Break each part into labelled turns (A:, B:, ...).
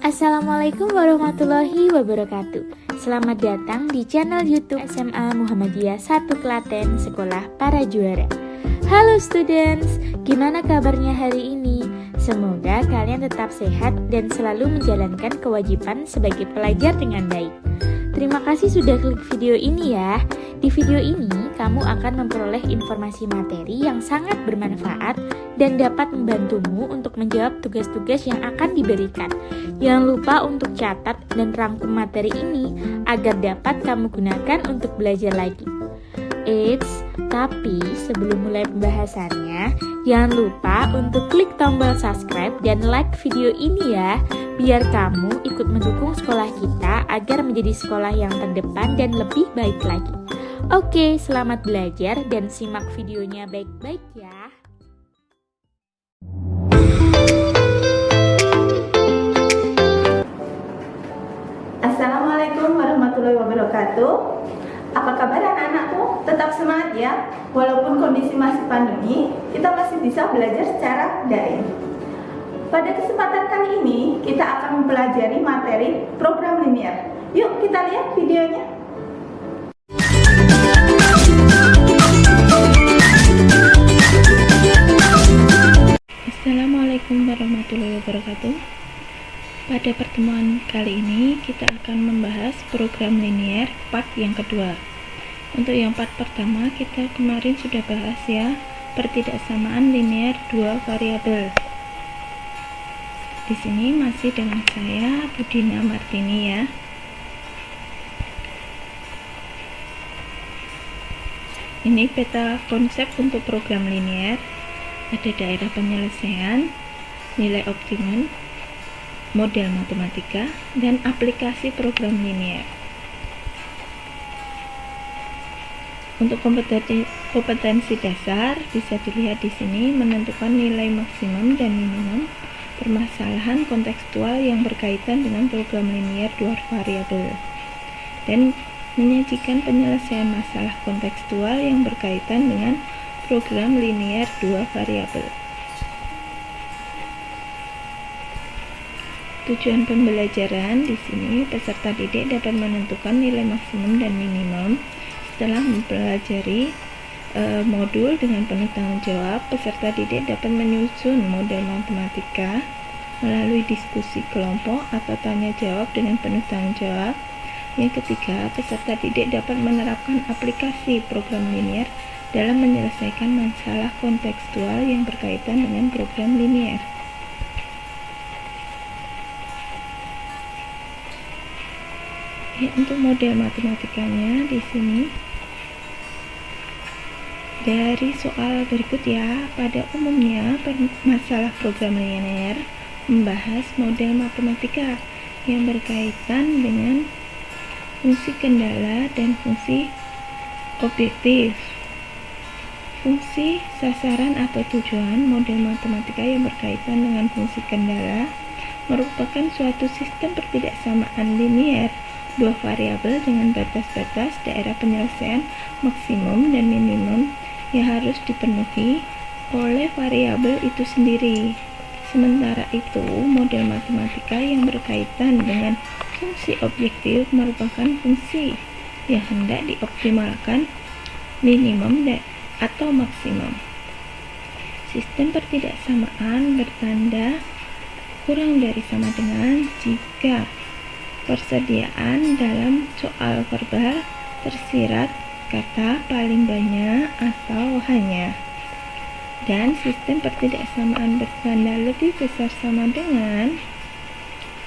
A: Assalamualaikum warahmatullahi wabarakatuh. Selamat datang di channel YouTube SMA Muhammadiyah 1 Klaten, Sekolah Para Juara. Halo students, gimana kabarnya hari ini? Semoga kalian tetap sehat dan selalu menjalankan kewajiban sebagai pelajar dengan baik. Terima kasih sudah klik video ini ya. Di video ini, kamu akan memperoleh informasi materi yang sangat bermanfaat dan dapat membantumu untuk menjawab tugas-tugas yang akan diberikan. Jangan lupa untuk catat dan rangkum materi ini agar dapat kamu gunakan untuk belajar lagi. Eits, tapi sebelum mulai pembahasannya, jangan lupa untuk klik tombol subscribe dan like video ini ya, biar kamu ikut mendukung sekolah kita agar menjadi sekolah yang terdepan dan lebih baik lagi. Oke, selamat belajar dan simak videonya baik-baik ya.
B: Assalamualaikum warahmatullahi wabarakatuh. Apa kabar anak-anakku? Tetap semangat ya. Walaupun kondisi masih pandemi, kita masih bisa belajar secara daring. Pada kesempatan kali ini, kita akan mempelajari materi program linier. Yuk kita lihat videonya.
C: Assalamualaikum warahmatullahi wabarakatuh. Pada pertemuan kali ini kita akan membahas program linier part yang kedua. Untuk yang part pertama kita kemarin sudah bahas ya, pertidaksamaan linier dua variabel. Di sini masih dengan saya Budina Martini ya. Ini peta konsep untuk program linier. Ada daerah penyelesaian, nilai optimum, model matematika, dan aplikasi program linier. Untuk kompetensi dasar bisa dilihat di sini, menentukan nilai maksimum dan minimum, permasalahan kontekstual yang berkaitan dengan program linier dua variabel, dan menyajikan penyelesaian masalah kontekstual yang berkaitan dengan program linier dua variabel. Tujuan pembelajaran di sini, peserta didik dapat menentukan nilai maksimum dan minimum. Setelah mempelajari modul dengan penuh tanggung jawab, peserta didik dapat menyusun model matematika melalui diskusi kelompok atau tanya jawab dengan penuh tanggung jawab. Yang ketiga, peserta didik dapat menerapkan aplikasi program linier dalam menyelesaikan masalah kontekstual yang berkaitan dengan program linier. Ya, untuk model matematikanya di sini dari soal berikut ya. Pada umumnya masalah program linier membahas model matematika yang berkaitan dengan fungsi kendala dan fungsi objektif. Fungsi sasaran atau tujuan model matematika yang berkaitan dengan fungsi kendala merupakan suatu sistem pertidaksamaan linier dua variabel dengan batas-batas daerah penyelesaian maksimum dan minimum yang harus dipenuhi oleh variabel itu sendiri. Sementara itu, model matematika yang berkaitan dengan fungsi objektif merupakan fungsi yang hendak dioptimalkan minimum atau maksimum. Sistem pertidaksamaan bertanda kurang dari sama dengan jika persediaan dalam soal verbal tersirat kata paling banyak atau hanya, dan sistem pertidaksamaan bertanda lebih besar sama dengan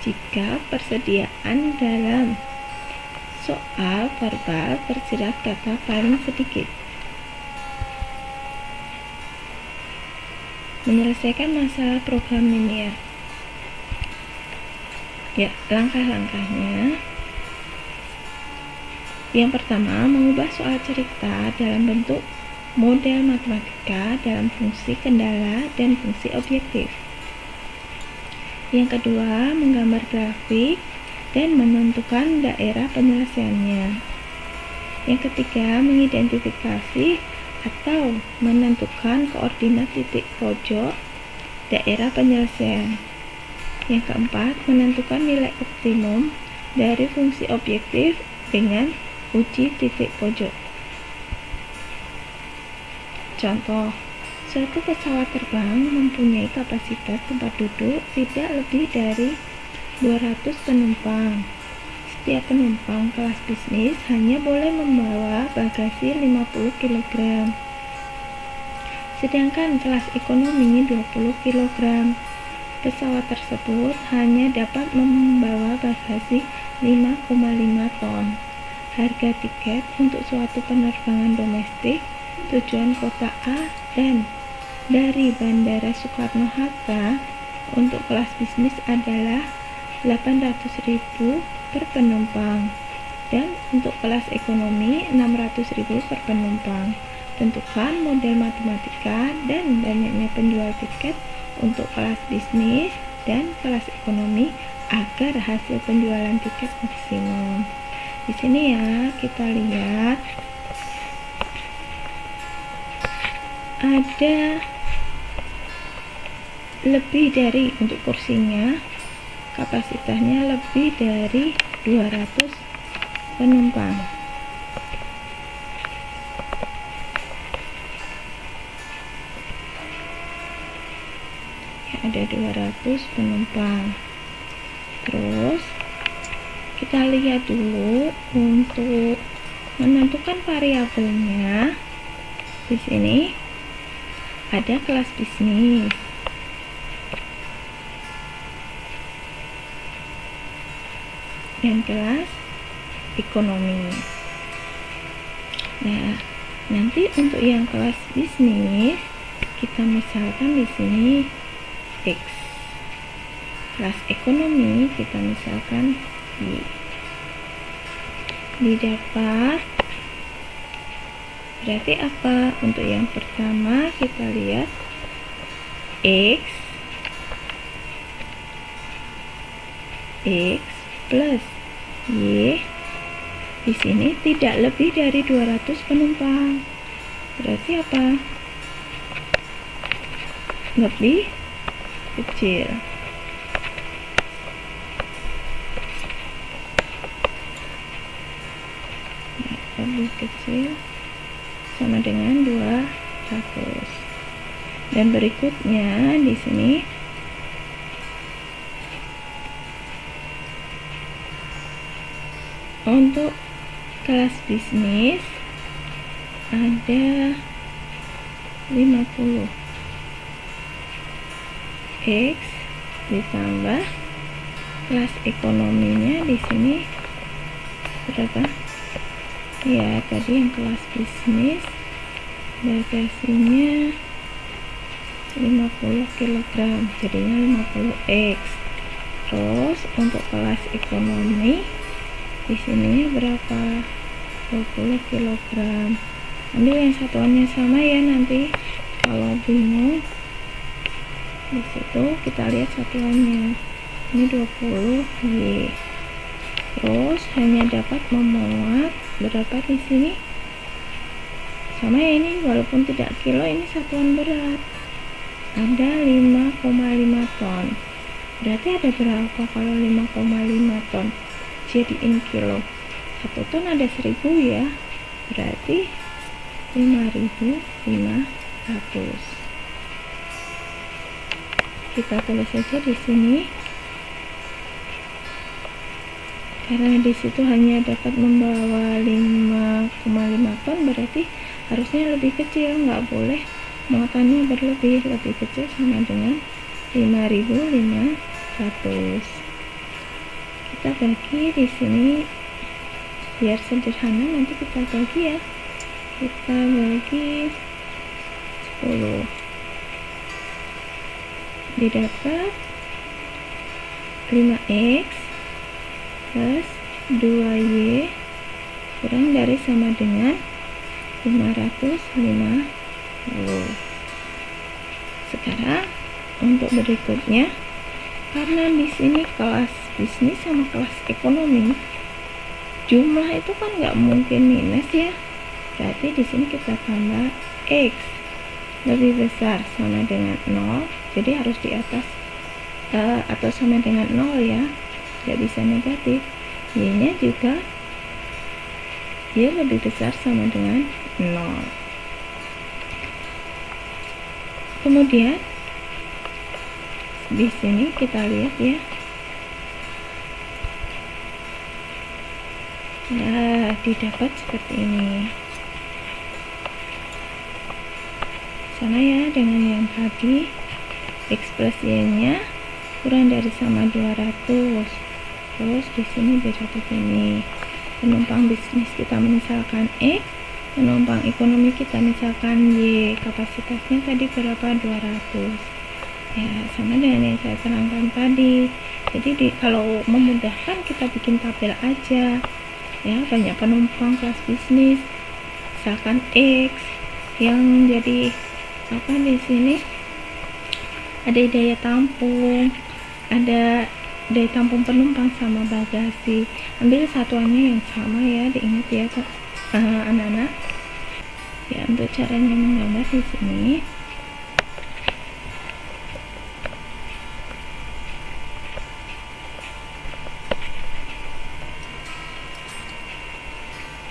C: jika persediaan dalam soal verbal tersirat kata paling sedikit. Menyelesaikan masalah program linier. Ya, langkah-langkahnya. Yang pertama, mengubah soal cerita dalam bentuk model matematika dalam fungsi kendala dan fungsi objektif. Yang kedua, menggambar grafik dan menentukan daerah penyelesaiannya. Yang ketiga, mengidentifikasi atau menentukan koordinat titik pojok daerah penyelesaian. Yang keempat, menentukan nilai optimum dari fungsi objektif dengan uji titik pojok. Contoh, suatu pesawat terbang mempunyai kapasitas tempat duduk tidak lebih dari 200 penumpang. Setiap penumpang kelas bisnis hanya boleh membawa bagasi 50 kg. Sedangkan kelas ekonomi 20 kg. Pesawat tersebut hanya dapat membawa bagasi 5,5 ton. Harga tiket untuk suatu penerbangan domestik tujuan kota A dan dari Bandara Soekarno-Hatta untuk kelas bisnis adalah 800.000 per penumpang dan untuk kelas ekonomi 600.000 per penumpang. Tentukan model matematika dan banyaknya penjual tiket untuk kelas bisnis dan kelas ekonomi agar hasil penjualan tiket maksimum. Di sini ya, kita lihat ada lebih dari, untuk kursinya kapasitasnya lebih dari 200 penumpang. Ya, ada 200 penumpang. Terus kita lihat dulu untuk menentukan variabelnya. Di sini ada kelas bisnis. Dan kelas ekonomi. Nah, nanti untuk yang kelas bisnis kita misalkan di sini X. Kelas ekonomi kita misalkan Y. Didapat berarti apa? Untuk yang pertama kita lihat X plus Y. Di sini tidak lebih dari 200 penumpang. Berarti apa? Lebih kecil. Nah, lebih kecil sama dengan 200. Dan berikutnya di sini untuk kelas bisnis ada 50 X ditambah kelas ekonominya di sini berapa? Ya, tadi yang kelas bisnis bagasinya 50 kg, jadinya 50 X. Terus untuk kelas ekonomi di sini berapa? 20 kg. Ambil yang satuannya sama ya, nanti kalau bingung di situ kita lihat satuannya. Ini 20 Y. Terus hanya dapat memuat berapa di sini? Sama ya, ini walaupun tidak kilo, ini satuan berat. Ada 5,5 ton. Berarti ada berapa kalau 5,5 ton jadiin kilo? 1 ton ada 1000 ya. Berarti 5.500. Kita tulis saja di sini. Karena di situ hanya dapat membawa 5,5 ton, berarti harusnya lebih kecil, nggak boleh muatannya berlebih. Lebih kecil sama dengan 5.500. Kita bagi di sini biar sederhana, nanti kita bagi ya. Kita bagi 10. Didapat 5X plus 2Y kurang dari sama dengan 550. Sekarang untuk berikutnya, karena di sini kelas bisnis sama kelas ekonomi jumlah itu kan nggak mungkin minus ya, berarti di sini kita tambah X lebih besar sama dengan 0, jadi harus di atas atau sama dengan 0 ya, tidak bisa negatif. Y nya juga Y lebih besar sama dengan 0. Kemudian di sini kita lihat ya. Nah, didapat seperti ini. Sama ya dengan yang tadi, X plus Y nya kurang dari sama 200. Terus di sini beda begini. Penumpang bisnis kita misalkan X, penumpang ekonomi kita misalkan Y. Kapasitasnya tadi berapa? 200. Ya, sama dengan yang saya terangkan tadi. Jadi kalau memudahkan kita bikin tabel aja. Ya, banyak penumpang kelas bisnis, misalkan X, yang jadi apa di sini? Ada daya tampung, ada daya tampung penumpang sama bagasi. Ambil satuannya yang sama ya, diingat ya anak-anak. Ya, untuk caranya menggambar di sini.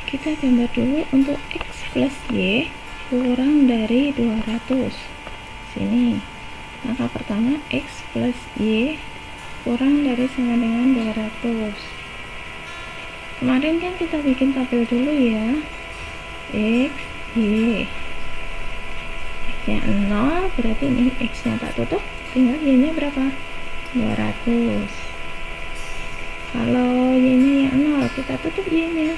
C: Kita gambar dulu untuk X plus Y kurang dari 200. Sini. Maka pertama X plus Y kurang dari sama dengan 200. Kemarin kan kita bikin tabel dulu ya. X, Y. X nya 0, berarti ini X nya tak tutup, tinggal Y nya berapa? 200. Kalau Y nya yang 0, kita tutup Y nya.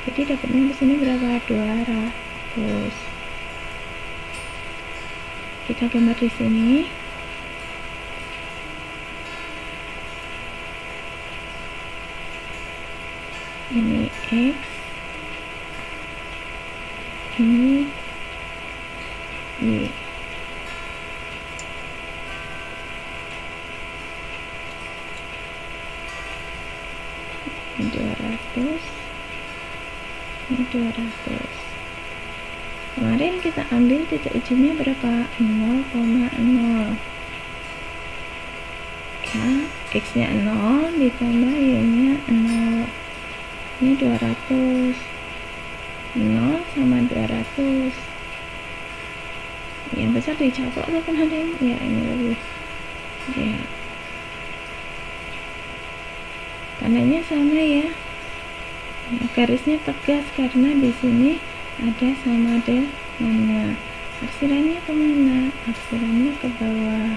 C: Jadi dapatnya di sini berapa? 200. Kita gambar di sini. Ini X, ini Y. Ini 200. Ini 200. Kemarin kita ambil titik ujungnya berapa? 0,0 ya, X nya 0 ditambah Y nya 0. Ini 200. 0 sama 200. Yang besar dicaplok atau kan ada yang ya, ini lebih ya, tandanya sama ya. Nah, garisnya tegas karena di sini ada sama dengannya. Arsirannya kemana? Arsirannya ke bawah.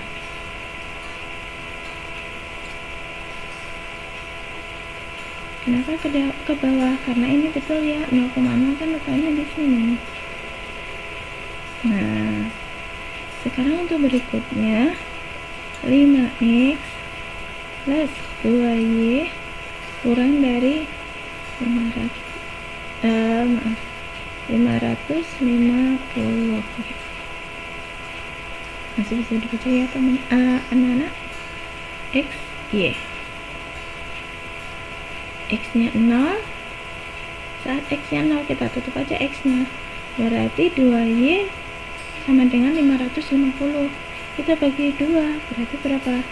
C: Kenapa ke bawah? Karena ini betul ya, 0,0 kan letaknya di sini. Nah, sekarang untuk berikutnya 5X plus 2Y kurang dari 550. Masih bisa dibaca ya teman anak-anak. X, Y. X nya 0. Saat X nya 0 kita tutup aja X nya, berarti 2Y sama dengan 550. Kita bagi 2 berarti berapa?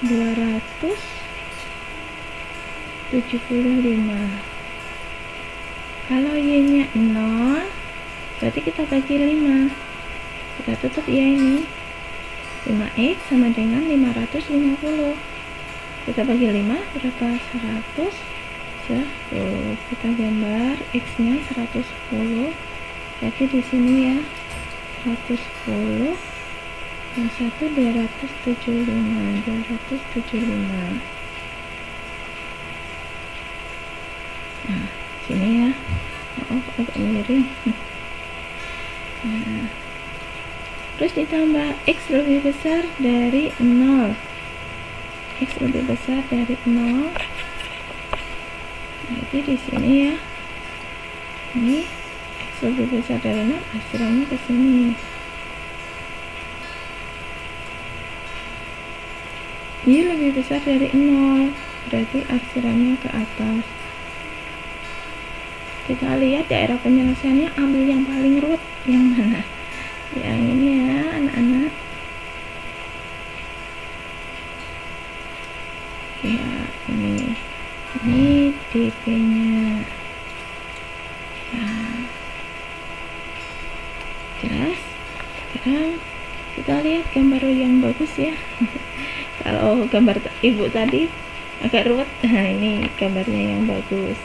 C: 275. Kalau Y nya 0 berarti kita bagi 5, kita tutup ya ini. 5X sama dengan 550. Kita bagi 5 berapa? 110. Kita gambar X nya 110. Jadi di sini ya 110 dan 275. Nah, sini ya. Maaf agak miring. Nah, terus ditambah X lebih besar dari 0. X lebih besar dari 0. Jadi di sini ya. Ini X lebih besar dari 0, arsirannya ke sini. Y lebih besar dari 0, berarti arsirannya ke atas. Kita lihat daerah penyelesaiannya, ambil yang paling root, yang mana? Yang ini ya anak-anak. sini. Ini DP-nya. Nah, jelas. Sekarang kita lihat gambar yang bagus ya. Kalau gambar ibu tadi agak ruwet. Nah, ini gambarnya yang bagus.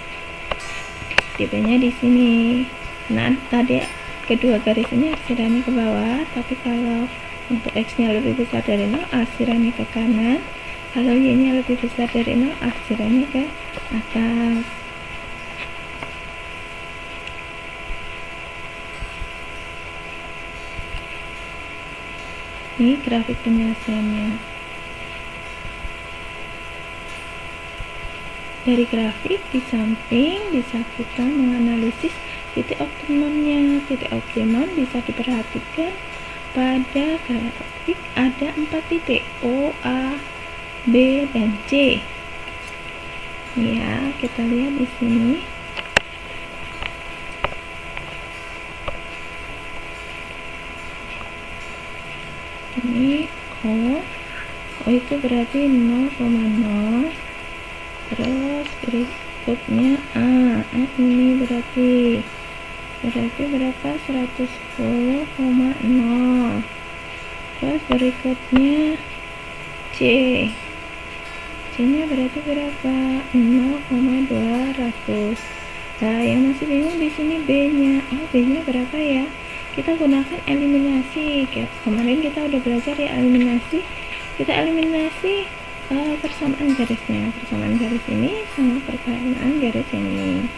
C: DP-nya di sini. Nah, tadi kedua garis ini aksiranya ke bawah, tapi kalau untuk X-nya lebih besar dari 0, aksiranya ke kanan. Kalau Y-nya lebih besar dari 0, aksiranya ke atas. Ini grafik penyelesaiannya. Dari grafik di samping bisa kita menganalisis titik optimumnya. Titik optimum bisa diperhatikan pada grafik ada 4 titik, O, A, B, dan C. Ya, kita lihat di sini. Ini O itu berarti 0,0. Terus berikutnya A ini berarti berapa? 110,0. Terus berikutnya C nya berarti berapa? 0,200. Nah, yang masih bingung di sini B nya. B nya berapa ya? Kita gunakan eliminasi. Kemarin kita udah belajar ya eliminasi. Kita eliminasi persamaan garisnya. Persamaan garis ini sama persamaan garis yang ini.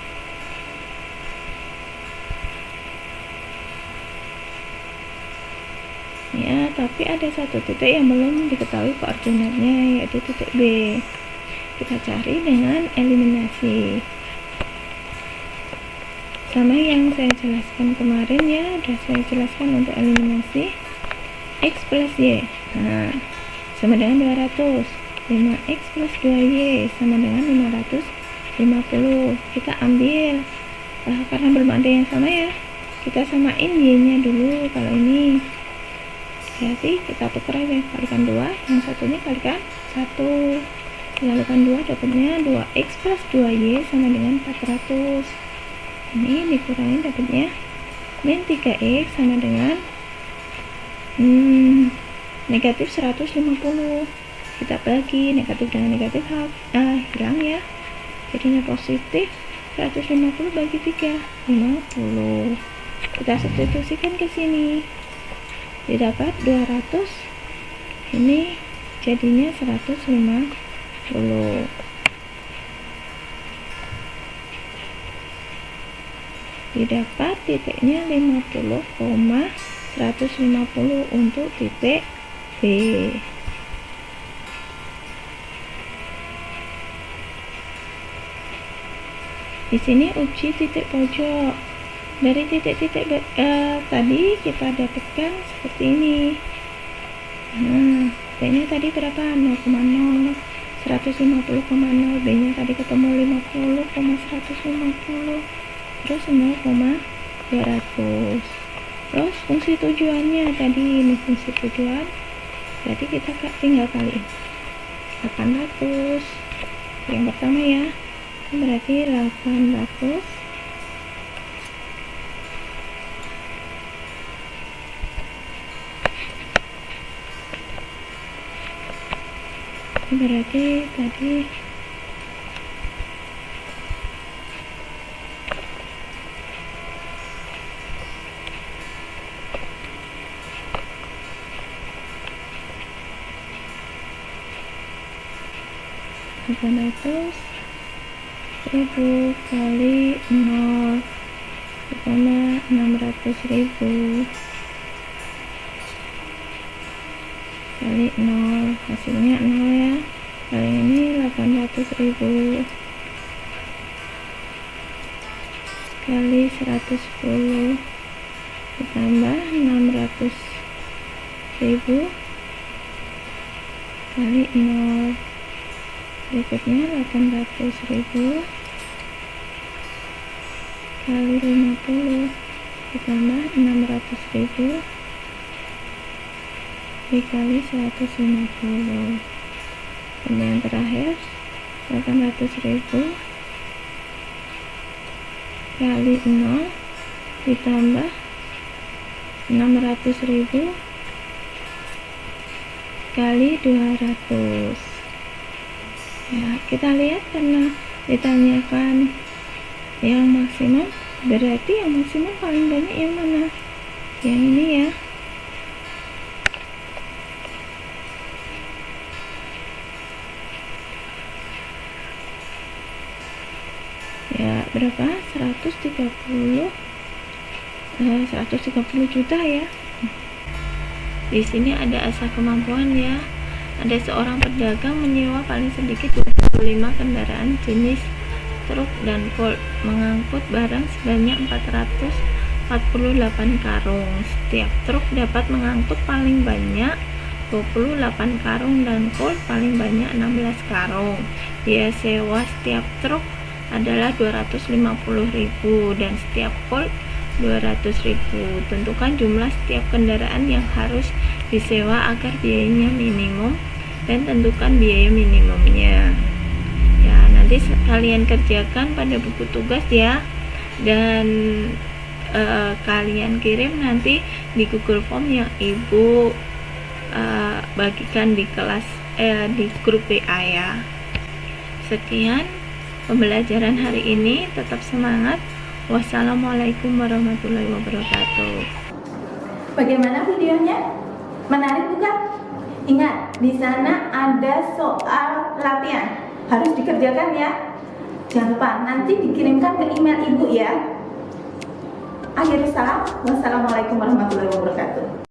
C: Ya, tapi ada satu titik yang belum diketahui koordinatnya, yaitu titik B. Kita cari dengan eliminasi. Sama yang saya jelaskan kemarin ya, udah saya jelaskan untuk eliminasi. X plus Y, nah, sama dengan 200. 5X plus 2Y sama dengan 550. Kita ambil, karena belum ada yang sama ya, kita samain Y nya dulu. Kalau ini berarti kita tukar aja, kalikan 2, yang satunya kalikan 1, kalikan 2, dapatnya 2X plus 2Y sama dengan 400. Ini dikurangin dapatnya min 3X sama dengan negatif 150. Kita bagi negatif dengan negatif hilang ya, jadinya positif. 150 bagi 3, 50. Kita substitusikan ke sini, didapat 200. Ini jadinya 150. Didapat titiknya 50,150 untuk titik B. Di sini uji titik pojok. Dari titik-titik tadi kita dapatkan seperti ini. Nah, B-nya tadi berapa? 0,0. 150,0. B-nya tadi ketemu 50,150. Terus 0,200. Terus fungsi tujuannya tadi, ini fungsi tujuan, berarti kita tinggal kali 800. Yang pertama ya, berarti 800 berarti tadi ratus 1000 kali 0 sama 600.000 kali 0, hasilnya 0 ya. Kali ini 800.000 kali 110 ditambah 600.000 kali 0, berikutnya 800.000 kali 50 ditambah 600.000 dikali 150. Dan yang terakhir 800.000 kali 0 ditambah 600.000 kali 200. Ya, kita lihat karena ditanyakan yang maksimum, berarti yang maksimum paling banyak yang mana? Yang ini ya. Ya, berapa? 130 juta ya. Di sini ada asa kemampuan ya. Ada seorang pedagang menyewa paling sedikit 25 kendaraan jenis truk dan colt mengangkut barang sebanyak 448 karung. Setiap truk dapat mengangkut paling banyak 28 karung dan colt paling banyak 16 karung. Biaya sewa setiap truk adalah 250.000 dan setiap colt 200.000. Tentukan jumlah setiap kendaraan yang harus disewa agar biayanya minimum dan tentukan biaya minimumnya. Ya, nanti kalian kerjakan pada buku tugas ya, dan kalian kirim nanti di Google Form yang Ibu bagikan di kelas di grup WA ya. Sekian pembelajaran hari ini, tetap semangat. Wassalamualaikum warahmatullahi wabarakatuh.
B: Bagaimana videonya? Menarik bukan? Ingat, di sana ada soal latihan. Harus dikerjakan ya. Jangan lupa nanti dikirimkan ke email Ibu ya. Akhirul salam. Wassalamualaikum warahmatullahi wabarakatuh.